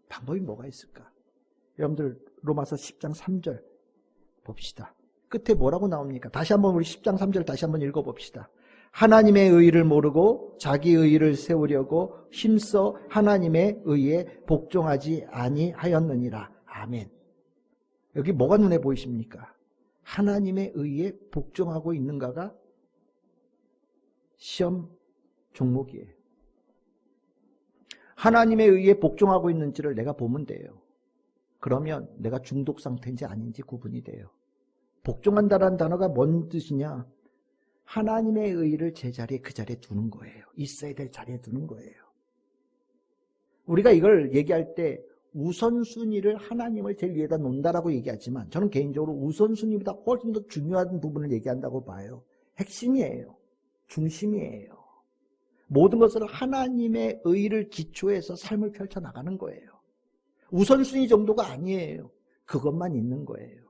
Speaker 1: 방법이 뭐가 있을까? 여러분들 로마서 10장 3절 봅시다. 끝에 뭐라고 나옵니까? 다시 한번 우리 10장 3절 다시 한번 읽어봅시다. 하나님의 의의를 모르고 자기 의의를 세우려고 힘써 하나님의 의에 복종하지 아니하였느니라. 아멘. 여기 뭐가 눈에 보이십니까? 하나님의 의에 복종하고 있는가가 시험 종목이에요. 하나님의 의에 복종하고 있는지를 내가 보면 돼요. 그러면 내가 중독 상태인지 아닌지 구분이 돼요. 복종한다라는 단어가 뭔 뜻이냐? 하나님의 의의를 제 자리에 그 자리에 두는 거예요. 있어야 될 자리에 두는 거예요. 우리가 이걸 얘기할 때 우선순위를 하나님을 제일 위에다 놓는다라고 얘기하지만 저는 개인적으로 우선순위보다 훨씬 더 중요한 부분을 얘기한다고 봐요. 핵심이에요. 중심이에요. 모든 것을 하나님의 의의를 기초해서 삶을 펼쳐나가는 거예요. 우선순위 정도가 아니에요. 그것만 있는 거예요.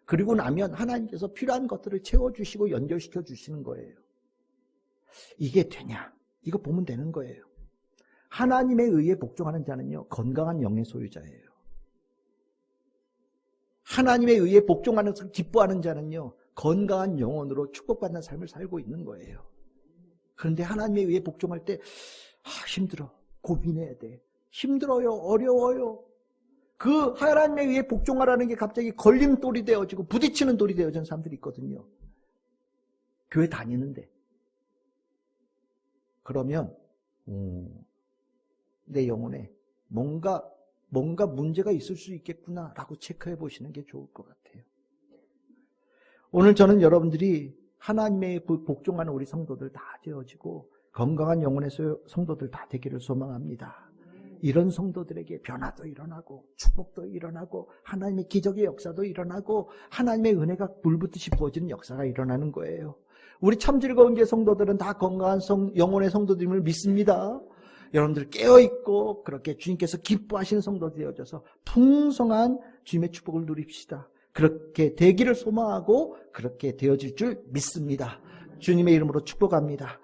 Speaker 1: 그리고 나면 하나님께서 필요한 것들을 채워주시고 연결시켜 주시는 거예요. 이게 되냐? 이거 보면 되는 거예요. 하나님의 의에 복종하는 자는요, 건강한 영의 소유자예요. 하나님의 의에 복종하는 것을 기뻐하는 자는요, 건강한 영혼으로 축복받는 삶을 살고 있는 거예요. 그런데 하나님의 의에 복종할 때 힘들어, 고민해야 돼, 힘들어요, 어려워요. 그 하나님의 의에 복종하라는 게 갑자기 걸림돌이 되어지고 부딪히는 돌이 되어진 사람들이 있거든요. 교회 다니는데. 그러면 내 영혼에 뭔가 문제가 있을 수 있겠구나라고 체크해 보시는 게 좋을 것 같아요. 오늘 저는 여러분들이 하나님의 복종하는 우리 성도들 다 되어지고 건강한 영혼의 성도들 다 되기를 소망합니다. 이런 성도들에게 변화도 일어나고 축복도 일어나고 하나님의 기적의 역사도 일어나고 하나님의 은혜가 불붙듯이 부어지는 역사가 일어나는 거예요. 우리 참 즐거운 게 성도들은 다 건강한 영혼의 성도들임을 믿습니다. 여러분들 깨어있고 그렇게 주님께서 기뻐하시는 성도 되어져서 풍성한 주님의 축복을 누립시다. 그렇게 되기를 소망하고 그렇게 되어질 줄 믿습니다. 주님의 이름으로 축복합니다.